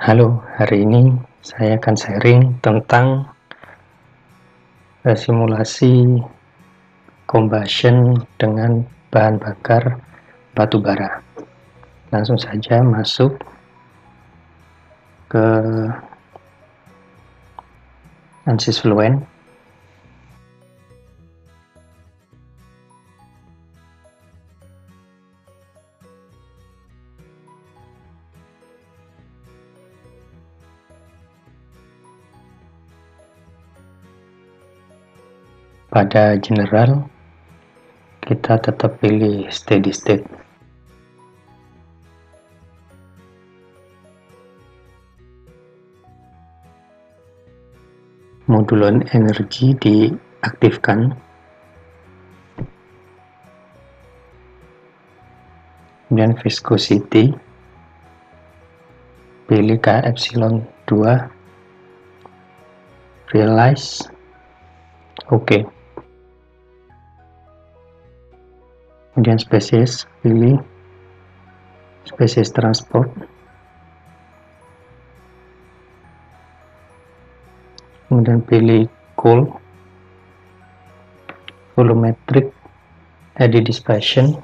Halo, hari ini saya akan sharing tentang simulasi combustion dengan bahan bakar batu bara. Langsung saja masuk ke ANSYS Fluent. Pada general, kita tetap pilih steady state. Modulon energi diaktifkan. Kemudian viscosity, pilih K epsilon 2, realize, oke. Kemudian spesies, pilih spesies transport. Kemudian pilih cool, volumetric eddy dispersion,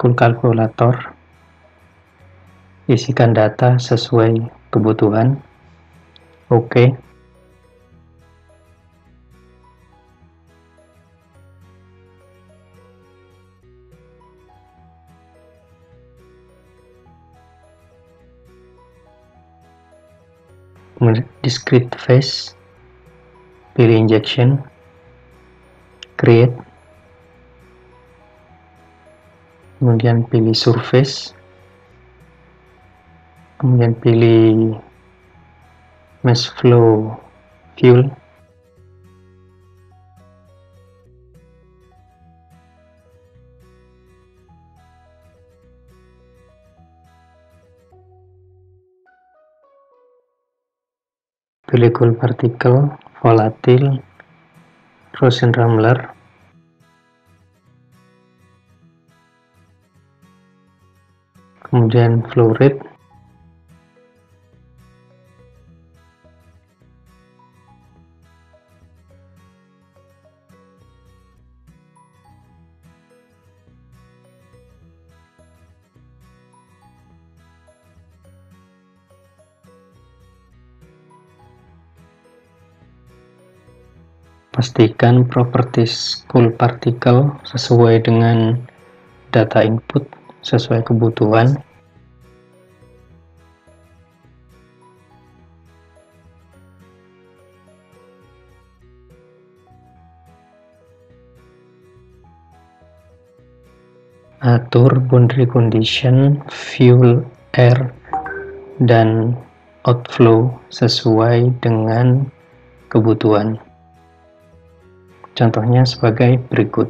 cool calculator, isikan data sesuai kebutuhan, oke. Kemudian discrete phase, pilih injection, create, kemudian pilih surface, kemudian pilih mass flow fuel, pilih cool particle, volatile, Rosen-Ramler, kemudian flow rate, pastikan properties cool particle sesuai dengan data input sesuai kebutuhan. Atur boundary condition, fuel, air, dan outflow sesuai dengan kebutuhan. Contohnya sebagai berikut.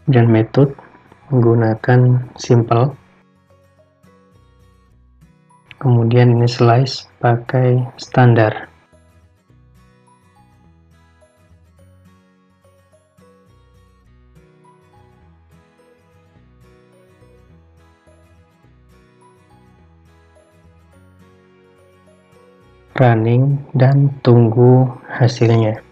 Dan metode menggunakan simple, Kemudian ini slice pakai standar. Running dan tunggu hasilnya.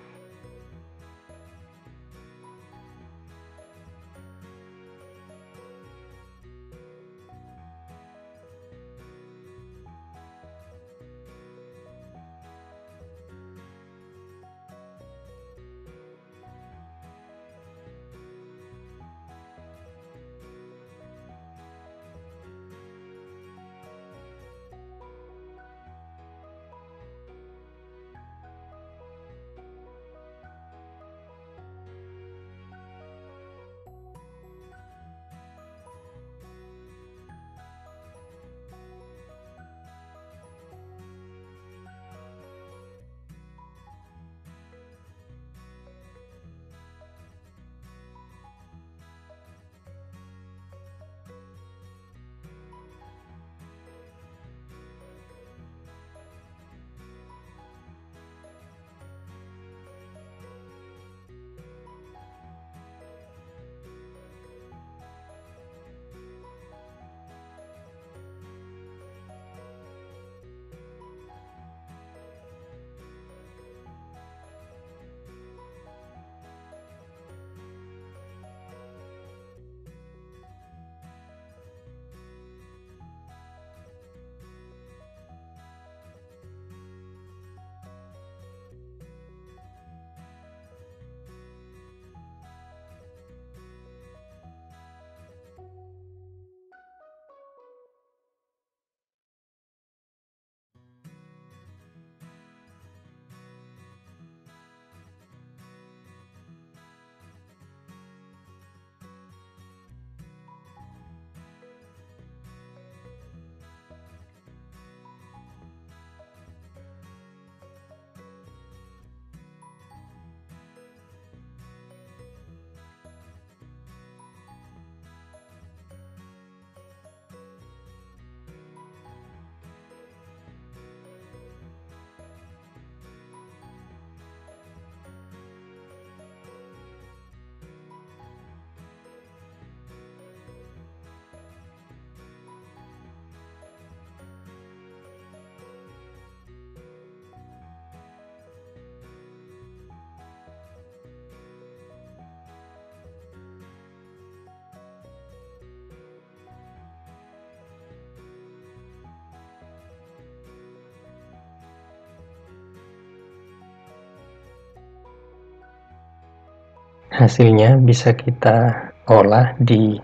Hasilnya bisa kita olah di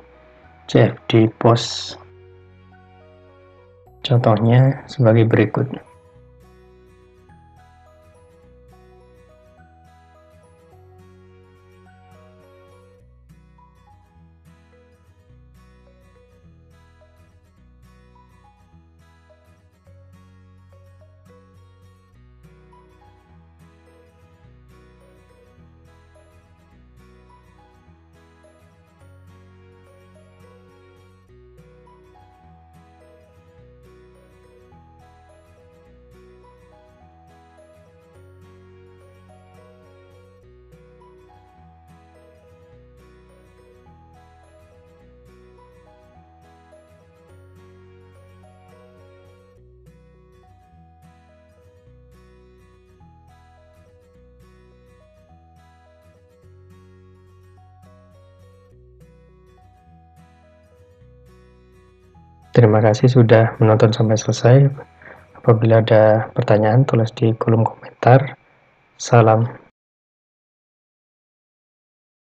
CFD Post. Contohnya sebagai berikut. Terima kasih sudah menonton sampai selesai. Apabila ada pertanyaan, tulis di kolom komentar. Salam.